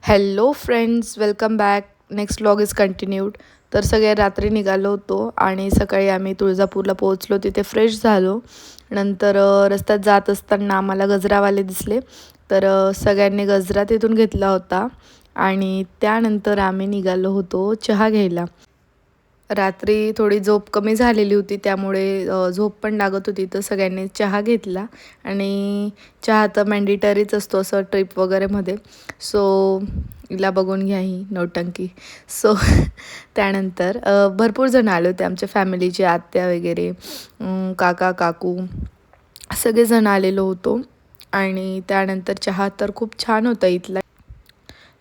Hello friends, welcome back. Next vlog is continued. तर सगळे रात्री निघालो होतो आणि सकाळी आम्ही तुळजापूरला पोहोचलो. तिथे फ्रेश झालो. नंतर रस्त्यात जात असताना आम्हाला गजरावाले दिसले. तर सगळ्यांनी गजरा तिथून घेतला होता आणि त्यानंतर आम्ही निघालो होतो चहा घ्यायला. रात्री थोडी झोप कमी झालेली होती, त्यामुळे झोप पण लागत होती. तर सगळ्यांनी चहा घेतला आणि चहा तर मॅन्डेटरीच असतो असं ट्रिप वगैरेमध्ये. सो हिला बघून घ्या ही नौटंकी. सो त्यानंतर भरपूर जण आले होते आमच्या फॅमिलीचे, आत्या वगैरे, काका काकू सगळेजण आलेलो होतो. आणि त्यानंतर चहा तर खूप छान होता इथला.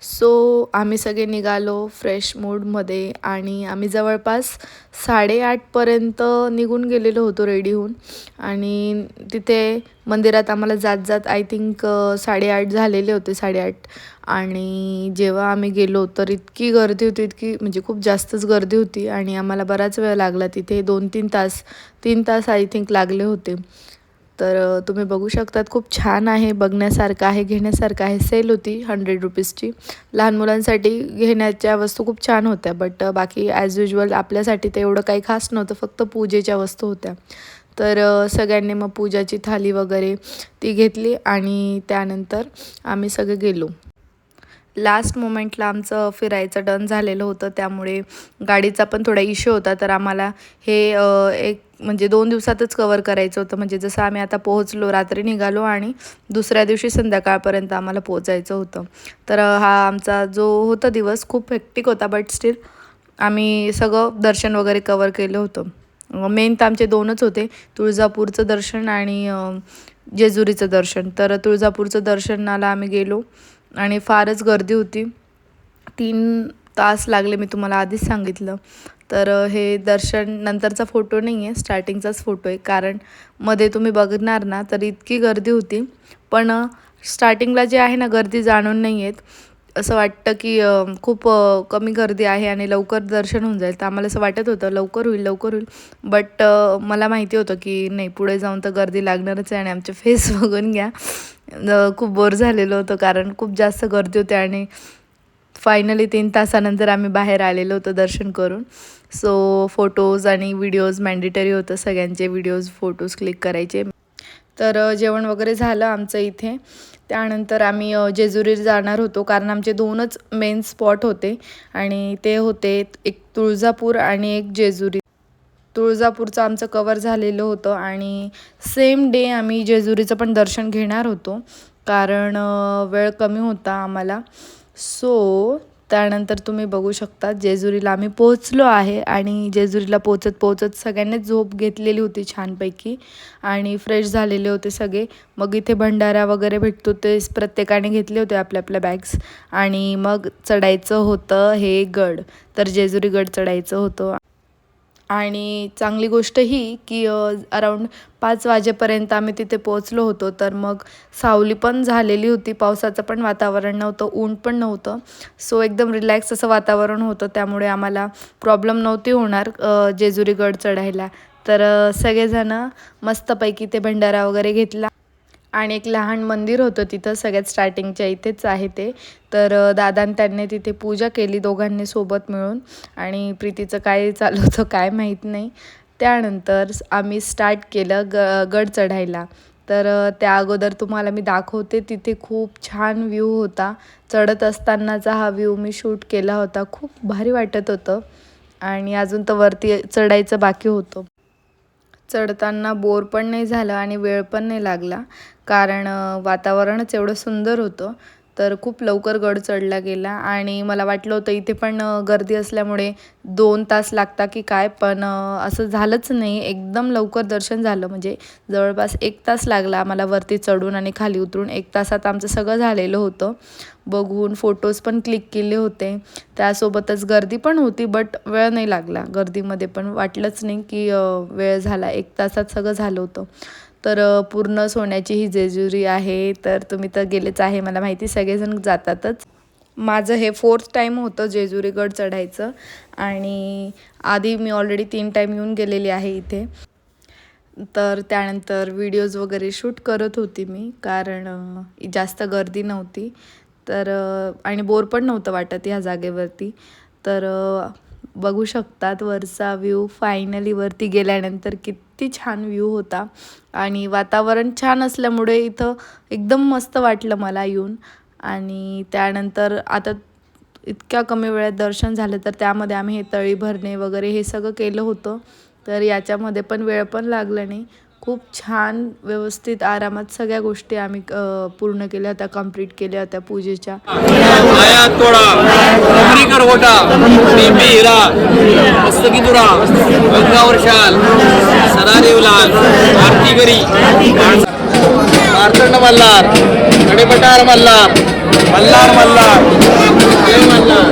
सो आम्ही सगळे निघालो फ्रेश मूडमध्ये आणि आम्ही जवळपास 8:30पर्यंत निघून गेलेलो होतो रेडी होऊन. आणि तिथे मंदिरात आम्हाला जात जात आय थिंक 8:30 झालेले होते, 8:30. आणि जेव्हा आम्ही गेलो तर इतकी गर्दी होती, इतकी म्हणजे खूप जास्तच गर्दी होती आणि आम्हाला बराच वेळ लागला तिथे. 2-3 तास, 3 तास आय थिंक लागले होते. तर तुम्ही बघू शकतात, खूप छान आहे, बघण्यासारखं आहे, घेण्यासारखं आहे. सेल होती 100 रुपीजची. लहान मुलांसाठी घेण्याच्या वस्तू खूप छान होत्या, बट बाकी ॲज युजल आपल्यासाठी ते एवढं काही खास नव्हतं, फक्त पूजेच्या वस्तू होत्या. तर सगळ्यांनी मग पूजाची थाली वगैरे ती घेतली आणि त्यानंतर आम्ही सगळे गेलो. लास्ट मोमेंटला आमचं फिरायचं डन झालेलं होतं, त्यामुळे गाडीचा पण थोडा इश्यू होता. तर आम्हाला हे एक म्हणजे 2 दिवसातच कवर करायचं होतं. म्हणजे जसं आम्ही आता पोहोचलो, रात्री निघालो आणि दुसऱ्या दिवशी संध्याकाळपर्यंत आम्हाला पोहोचायचं होतं. तर हा आमचा जो होता दिवस खूप हेक्टिक होता, बट स्टील आम्ही सगळं दर्शन वगैरे कवर केलं होतं. मेन तर आमचे 2च होते, तुळजापूरचं दर्शन आणि जेजुरीचं दर्शन. तर तुळजापूरचं दर्शनाला आम्ही गेलो आणि फारच गर्दी होती. 3 तास लागले, मी तुम्हाला आधीच सांगितलं. तर हे दर्शन नंतरचा फोटो नाही आहे, स्टार्टिंगचाच फोटो आहे. कारण मध्ये तुम्ही बघणार ना तर इतकी गर्दी होती, पण स्टार्टिंगला जे आहे ना गर्दी जाणून नाही येत. असं वाटतं की खूप कमी गर्दी आहे आणि लवकर दर्शन होऊन जाईल. तर आम्हाला असं वाटत होतं लवकर होईल, लवकर होईल. बट मला माहिती होतं की नाही, पुढे जाऊन तर गर्दी लागणारच आहे. आणि आमचे फेस बघून घ्या, खूप बोर झालेलं होतं कारण खूप जास्त गर्दी होती. आणि फायनली 3 तासानंतर आम्ही बाहेर आलेलो होतो दर्शन करून. सो फोटोज आणि व्हिडिओज मॅन्डेटरी होतं, सगळ्यांचे व्हिडिओज फोटोज क्लिक करायचे. तर जेवण वगैरे झालं आमचं इथे. त्यानंतर आम्ही जेजुरीला जाणार होतो, कारण आमचे 2च मेन स्पॉट होते आणि ते होते एक तुळजापूर आणि एक जेजुरी. तुळजापूरचं आमचं कवर झालेलं होतं आणि सेम डे आम्ही जेजुरीचं पण दर्शन घेणार होतो, कारण वेळ कमी होता आम्हाला. सो त्यानंतर तुम्ही बघू शकता जेजुरीला आम्ही पोहोचलो आहे. आणि जेजुरीला पोहोचत पोहोचत सगळ्यांनीच झोप घेतलेली होती छानपैकी आणि फ्रेश झालेले होते सगळे. मग इथे भंडारा वगैरे भेटतो, ते प्रत्येकाने घेतले होते आपल्या आपल्या बॅग्स. आणि मग चढायचं होतं हे गड. तर जेजुरी गड चढायचं होतं. आणि चांगली गोष्ट ही की अराऊंड 5 वाजेपर्यंत आम्ही तिथे पोहोचलो होतो. तर मग सावली पण झालेली होती, पावसाचं पण वातावरण नव्हतं, ऊन पण नव्हतं. सो एकदम रिलॅक्स असं वातावरण होतं, त्यामुळे आम्हाला प्रॉब्लेम नव्हती होणार जेजुरी गड चढायला. तर सगळेजणं मस्तपैकी ते भंडारा वगैरे घेतला. आणि एक लहान मंदिर होतं तिथं, सगळ्यात स्टार्टिंगच्या इथेच आहे ते. तर दादांनी त्यांनी तिथे पूजा केली दोघांनी सोबत मिळून. आणि प्रीतीचं काय चालू होतं काय माहीत नाही. त्यानंतर आम्ही स्टार्ट केलं गड चढायला. तर त्या अगोदर तुम्हाला मी दाखवते, तिथे खूप छान व्ह्यू होता. चढत असतानाचा हा व्ह्यू मी शूट केला होता, खूप भारी वाटत होतं. आणि अजून तर वरती चढायचं बाकी होतं. चढताना बोर पण नाही झालं आणि वेळ पण नाही लागला, कारण वातावरणच एवढं सुंदर होतं. तर खूप लवकर गड चढला गेला आणि मला वाटलं होतं इथे पण गर्दी असल्यामुळे 2 तास लागता की काय, पण असं झालंच नाही. एकदम लवकर दर्शन झालं, म्हणजे जवळपास 1 तास लागला आम्हाला वरती चढून आणि खाली उतरून. 1 तासात आमचं सगळं झालेलं होतं. बघून फोटोज पण क्लिक केले होते. त्यासोबतच गर्दी पण होती, बट वेळ नाही लागला गर्दीमध्ये पण. वाटलंच नाही की वेळ झाला, 1 तासात सगळं झालं होतं. तर पूर्ण सोन्याची ही जेजुरी आहे. तर तुम्ही तर गेलेच आहे, मला माहिती सगळेजण जातातच. माझं हे 4th टाईम होतं जेजुरी गड चढायचं. आणि आधी मी ऑलरेडी 3 टाईम येऊन गेलेली आहे इथे. तर त्यानंतर व्हिडिओज वगैरे शूट करत होती मी, कारण जास्त गर्दी नव्हती. तर आणि बोर पण नव्हतं वाटत ह्या जागेवरती. तर बघू शकतात वरचा व्ह्यू. फायनली वरती गेल्यानंतर किती छान व्ह्यू होता आणि वातावरण छान असल्यामुळे इथं एकदम मस्त वाटलं मला येऊन. आणि त्यानंतर आता इतक्या कमी वेळात दर्शन झालं, तर त्यामध्ये आम्ही हे तळी भरणे वगैरे हे सगळं केलं होतं. तर याच्यामध्ये पण वेळ पण लागला नाही. खूप छान व्यवस्थित आरामात सगळ्या गोष्टी आम्ही पूर्ण केल्या होत्या, कंप्लीट केल्या होत्या पूजेच्या. आया तोडा अमरीकर गोटा बेबी हिरा मस्तकी तुरा गंगावर शाल सदादेव लाल आरती गरी मार्तंड मल्हार कडेपटार मल्हार मल्हार मल्हार जय मल्हार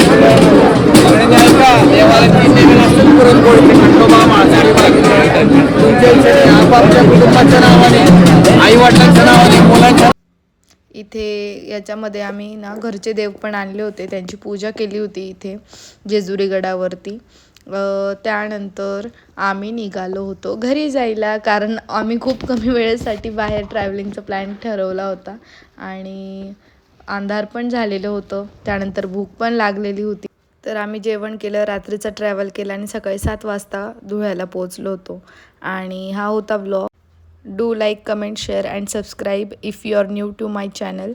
सगळ्यांनी ऐका देवाला तीन देवी असतात पुरणपोळी खंडोबा माळसारी तुमच्या इच्छेने आपापच्या कुटुंबाच्या नावाने आई वडिलांच्या नावाने मुलांच्या इथे याच्यामध्ये आम्ही ना घरचे देव पण आणले होते, त्यांची पूजा केली होती इथे जेजुरी गडावरती. त्यानंतर आम्ही निघालो होतो घरी जायला, कारण आम्ही खूप कमी वेळेसाठी बाहेर ट्रॅव्हलिंगचा प्लॅन ठरवला होता आणि अंधार पण झालेलं होतं. त्यानंतर भूक पण लागलेली होती. तर आम्ही जेवण केलं, रात्रीचा ट्रॅव्हल केला आणि सकाळी 7 वाजता धुळ्याला पोहोचलो होतो. आणि हा होता vlog. Do like, comment, share and subscribe if you are new to my channel,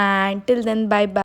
and till then bye bye.